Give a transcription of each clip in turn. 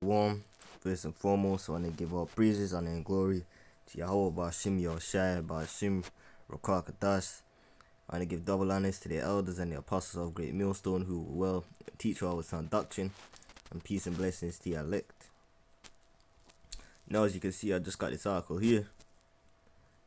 Warm, first and foremost, I want to give all praises, honor, and glory to Yahweh Bashim Yoshai Bashim Rokakadash. I want to give double honors to the elders and the apostles of Great Millstone who will teach all with sound doctrine, and peace and blessings to the elect. Now, as you can see, I just got this article here,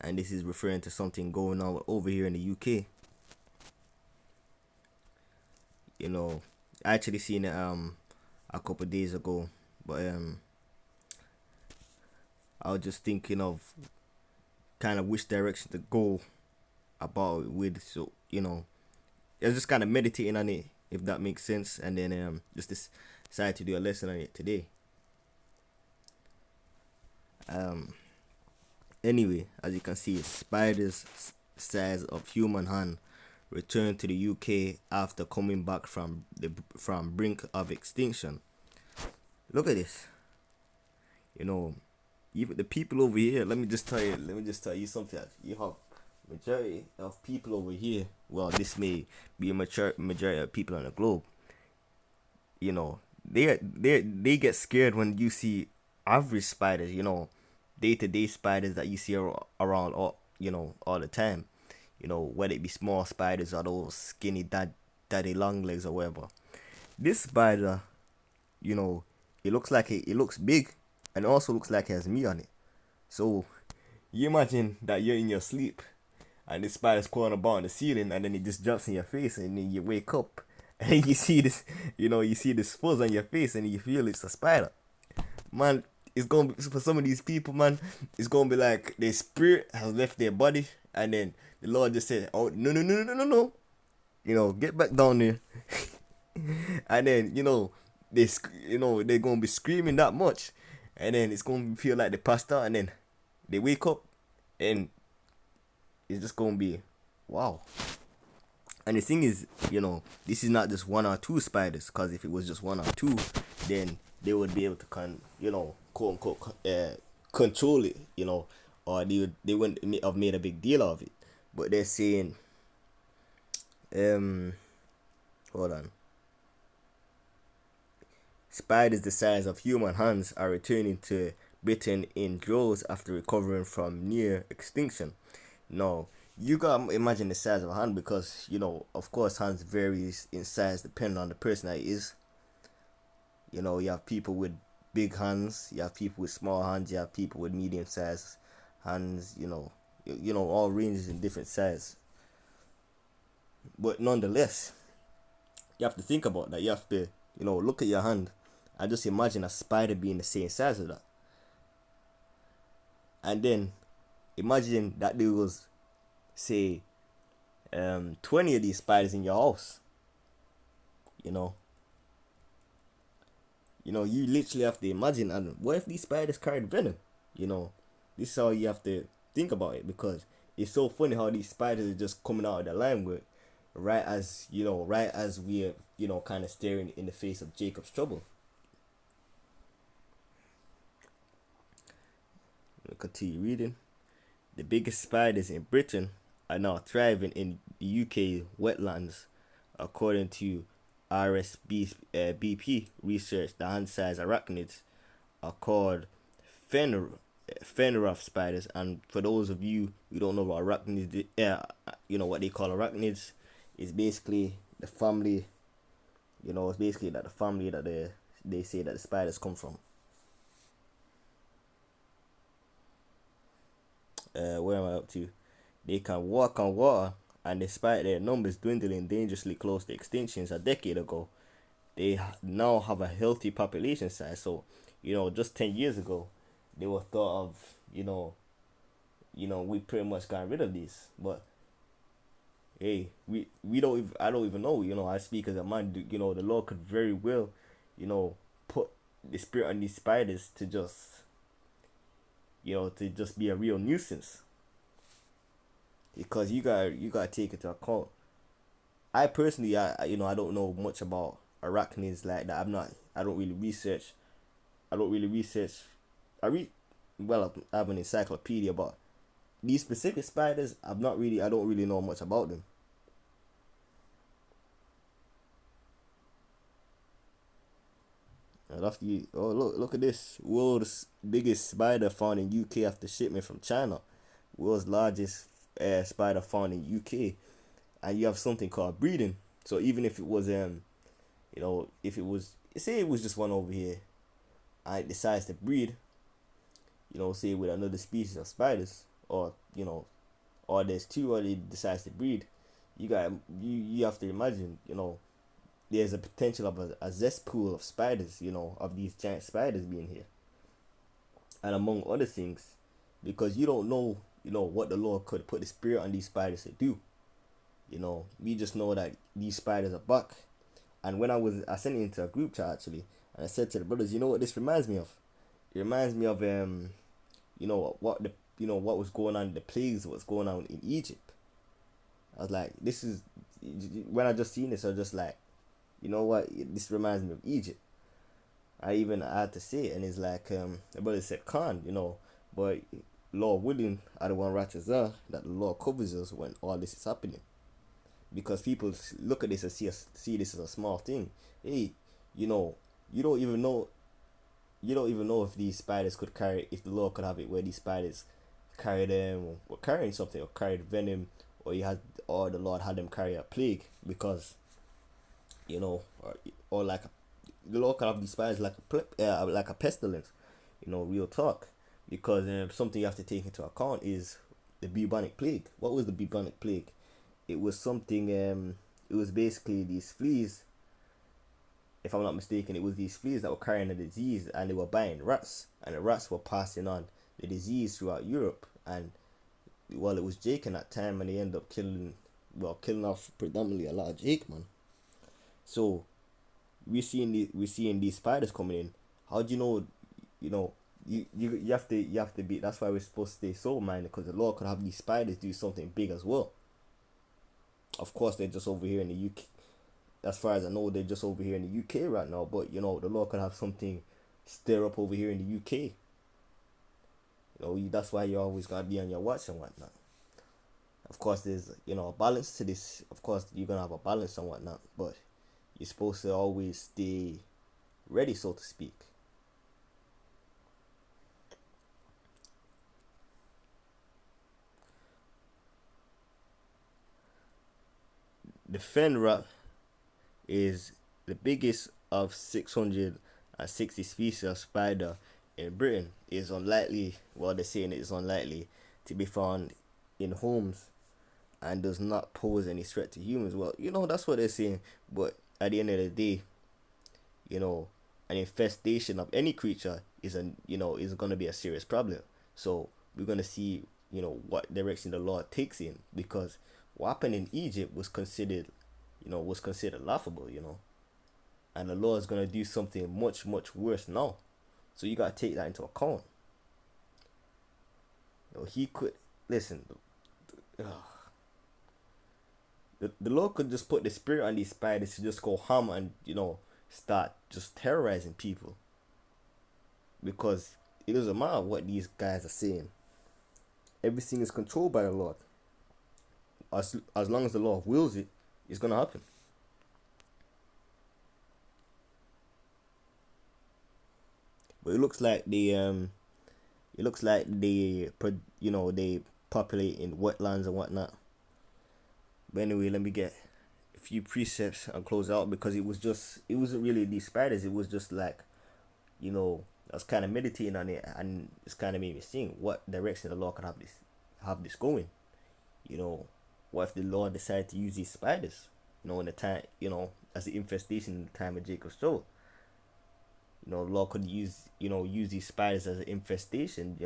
and this is referring to something going on over here in the UK. I actually seen it a couple of days ago, but I was just thinking of kind of which direction to go about it with. So I was just kind of meditating on it, if that makes sense, and then just decided to do a lesson on it today. Anyway, as you can see, spiders size of human hand returned to the UK after coming back from brink of extinction. Look at this. Even the people over here. Let me just tell you something. You have majority of people over here. Well, this may be a majority of people on the globe. They get scared when you see average spiders. Day-to-day spiders that you see around all the time. Whether it be small spiders or those skinny daddy long legs or whatever. This spider, it looks big, and it also looks like it has meat on it. So you imagine that you're in your sleep and this spider's crawling about on the ceiling, and then it just jumps in your face, and then you wake up and you see this, you see this fuzz on your face, and you feel it's a spider. Man, it's gonna be, for some of these people, man, it's gonna be like their spirit has left their body, and then the Lord just said, "Oh, no, get back down there." And then they're gonna be screaming that much, and then it's gonna feel like they passed out, and then they wake up, and it's just gonna be wow. And the thing is, this is not just one or two spiders, because if it was just one or two, then they would be able to quote unquote control it, or they wouldn't have made a big deal of it. But they're saying, hold on. Spiders the size of human hands are returning to Britain in droves after recovering from near extinction. Now, you gotta imagine the size of a hand, because of course, hands varies in size depending on the person that it is. You have people with big hands, you have people with small hands, you have people with medium size hands. All ranges in different size. But nonetheless, you have to think about that. You have to look at your hand and just imagine a spider being the same size as that. And then imagine that there was, say, 20 of these spiders in your house. You literally have to imagine, and what if these spiders carried venom? This is how you have to think about it, because it's so funny how these spiders are just coming out of the limelight right as we're kind of staring in the face of Jacob's trouble. Continue reading. The biggest spiders in Britain are now thriving in the UK wetlands, according to RSBP research. The hand-sized arachnids are called Fenrir spiders, and for those of you who don't know what arachnids, what they call arachnids, is basically the family. It's basically that the family that they say that the spiders come from. Where am I up to? They can walk on water, and despite their numbers dwindling dangerously close to extinctions a decade ago, they now have a healthy population size. So, just 10 years ago, they were thought of, we pretty much got rid of these. But hey, we don't even, I don't even know. I speak as a man. The Lord could very well, put the spirit on these spiders to just be a real nuisance, because you gotta take into account. I personally, I don't know much about arachnids like that. I don't really research. I have an encyclopedia, but these specific spiders, I don't really know much about them. And after you, oh look at this, world's biggest spider found in UK after shipment from China, world's largest spider found in UK, and you have something called breeding. So even if it was if it was, say it was just one over here, and it decides to breed, say with another species of spiders, or or there's two, or it decides to breed, you have to imagine, there's a potential of a cesspool of spiders, of these giant spiders being here, and among other things, because you don't know, what the Lord could put the spirit on these spiders to do. We just know that these spiders are back. And when I sent it into a group chat actually, and I said to the brothers, you know what this reminds me of? It reminds me of what was going on, the plagues, what's going on in Egypt. I was like, this is, when I just seen this, I was just like, you know what, this reminds me of Egypt. I had to say it, and it's like, the brother said, Khan, but Lord willing, I don't want Ratazah, that the Lord covers us when all this is happening. Because people look at this and see this as a small thing. Hey, you know, you don't even know if these spiders could carry, if the Lord could have it where these spiders carry them, or carrying something, or carried venom, or the Lord had them carry a plague, because or like the Lord could have these spiders like a pestilence, real talk. Because something you have to take into account is the bubonic plague. What was the bubonic plague? It was something. It was basically these fleas. If I'm not mistaken, it was these fleas that were carrying the disease, and they were biting rats, and the rats were passing on the disease throughout Europe. And well, it was Jake in that time, and they ended up killing off predominantly a lot of Jake, man. So we're seeing these spiders coming in. How do you know? You have to be. That's why we're supposed to stay sober minded, because the Lord could have these spiders do something big as well. Of course, they're just over here in the UK. As far as I know, they're just over here in the UK right now. But the Lord could have something stir up over here in the UK. That's why you always gotta be on your watch and whatnot. Of course, there's a balance to this. Of course, you're gonna have a balance and whatnot, but you're supposed to always stay ready, so to speak. The fen rat is the biggest of 660 species of spider in Britain. Is unlikely, well, they're saying it is unlikely to be found in homes, and does not pose any threat to humans. Well, that's what they're saying, but at the end of the day, you know, an infestation of any creature is gonna be a serious problem. So we're gonna see, what direction the law takes in, because what happened in Egypt was considered laughable, and the law is gonna do something much much worse now. So you gotta take that into account. He could listen. The law could just put the spirit on these spiders to just go ham and start just terrorizing people, because it doesn't matter what these guys are saying. Everything is controlled by the Lord. As long as the Lord wills it, it's gonna happen. But it looks like they populate in wetlands and whatnot. But anyway, let me get a few precepts and close out, because it wasn't really these spiders. It was just like, I was kind of meditating on it, and it's kind of made me think what direction the Lord could have this going. You know, what if the Lord decided to use these spiders? In the time, as the infestation in the time of Jacob's trouble. The Lord could use these spiders as an infestation.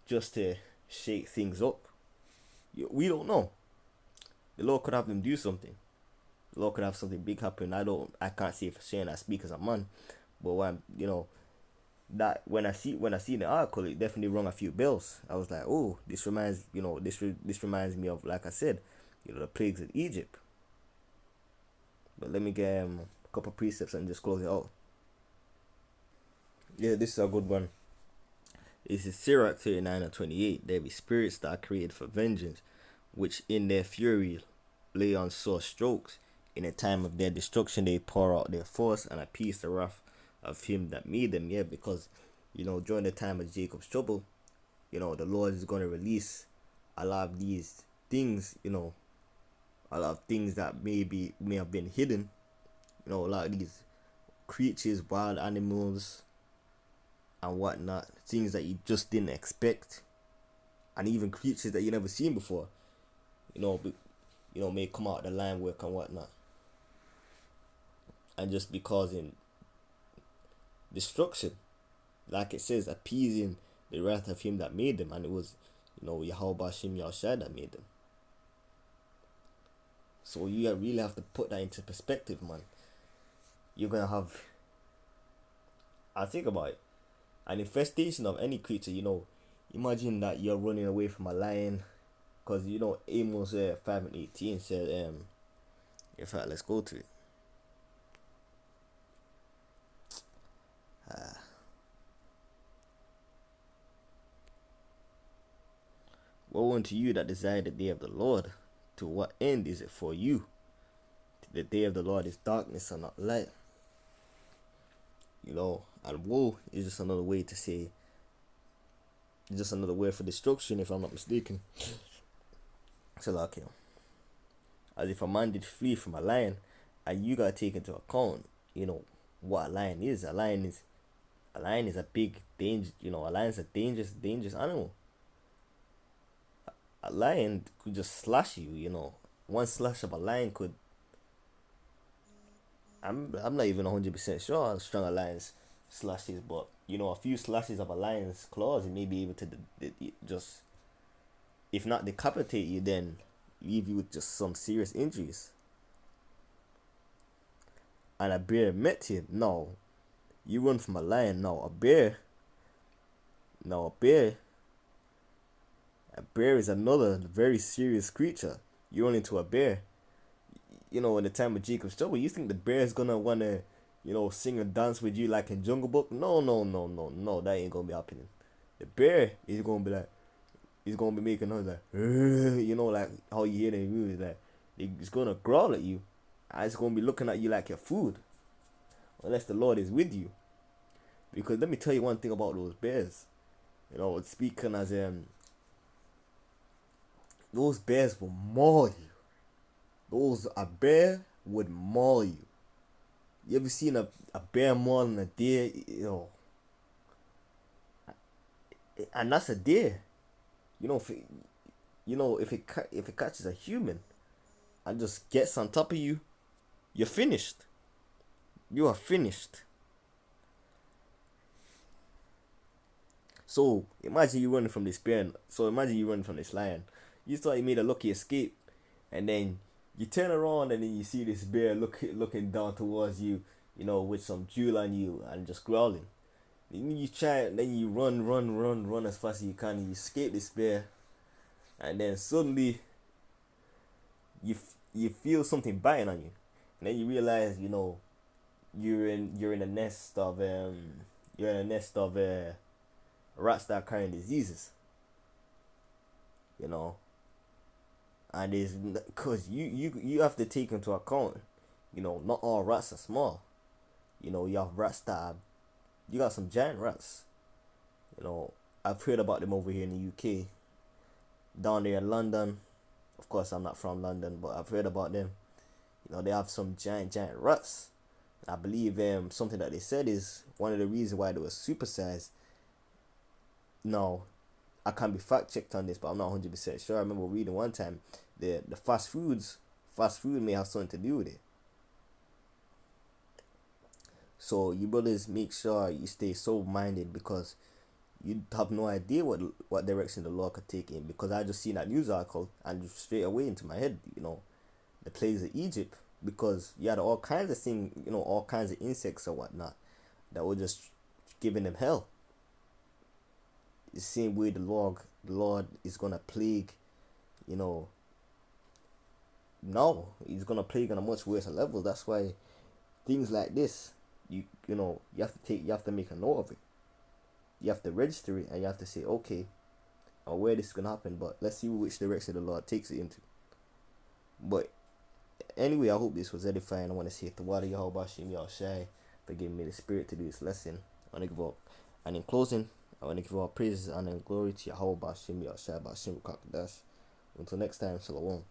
Just to shake things up. We don't know. The Lord could have them do something. The Lord could have something big happen. I can't say for sure, and I speak as a man. But that when I see the article, it definitely rung a few bells. I was like, oh, this reminds me of, like I said, the plagues of Egypt. But let me get a couple precepts and just close it out. Yeah, this is a good one. This is Sirach 39 and 28. There be spirits that are created for vengeance, which in their fury lay on sore strokes. In the time of their destruction, they pour out their force and appease the wrath of him that made them. Yeah, because during the time of Jacob's trouble, the Lord is going to release a lot of these things, a lot of things that may have been hidden, a lot of these creatures, wild animals and whatnot, things that you just didn't expect, and even creatures that you never seen before, may come out the line work and whatnot, and just be causing destruction, like it says, appeasing the wrath of him that made them, and it was, Yahweh Hashem Yahushua that made them. So you really have to put that into perspective, man. You're gonna have, I think about it, an infestation of any creature. Imagine that you're running away from a lion, because Amos 5:18 said, in fact, let's go to it. Woe unto you that desire the day of the Lord. To what end is it for you? The day of the Lord is darkness and not light. And woe is just another way to say, just another word for destruction, if I'm not mistaken. So like, as if a man did flee from a lion, and you gotta take into account, what a lion is. A lion is a big danger. A lion's a dangerous animal. A lion could just slash you. One slash of a lion could. I'm not even 100% sure how strong a lion's slash is, but a few slashes of a lion's claws, it may be able to just, if not decapitate you, then leave you with just some serious injuries. And a bear met him. No, you run from a lion. No, a bear is another very serious creature. You run into a bear. In the time of Jacob's trouble, you think the bear is gonna wanna, sing and dance with you like in Jungle Book? No, that ain't gonna be happening. The bear is gonna be like, he's gonna be making noise like, like how you hear the music, like it's gonna growl at you, and it's gonna be looking at you like your food, unless the Lord is with you. Because let me tell you one thing about those bears. Speaking as those bears will maul you. A bear would maul you. You ever seen a bear mauling a deer? And that's a deer. If it catches a human and just gets on top of you, you're finished. You are finished. So imagine you running from this bear. So imagine you running from this lion. You thought you made a lucky escape, and then you turn around and then you see this bear looking down towards you, with some jewel on you and just growling. Then you run as fast as you can, and you escape this bear, and then suddenly you feel something biting on you, and then you realize you're in a nest of rats that are carrying diseases. And it's because you have to take into account, not all rats are small. You have rats you got some giant rats. I've heard about them over here in the UK, down there in London. Of course, I'm not from London, but I've heard about them. They have some giant rats. I believe something that they said is one of the reasons why they were supersized. No, I can't be fact checked on this, but I'm not 100% sure. I remember reading one time the fast food may have something to do with it. So you brothers, make sure you stay sober minded, because you have no idea what direction the Lord could take in. Because I just seen that news article and straight away into my head, the plagues of Egypt, because you had all kinds of things, all kinds of insects or whatnot that were just giving them hell. The same way the Lord is gonna plague, no, he's gonna plague on a much worse level. That's why things like this, you have to make a note of it. You have to register it, and you have to say, okay, I'm aware this is gonna happen, but let's see which direction the Lord takes it into. But anyway, I hope this was edifying. I want to say to Wada Yahweh Bashim Yahshai, for giving me the spirit to do this lesson. I want to give up. And in closing, I want to give all praises and glory to Yahweh Bashim Yahshua Bashim Kakadash. Until next time, Shalom.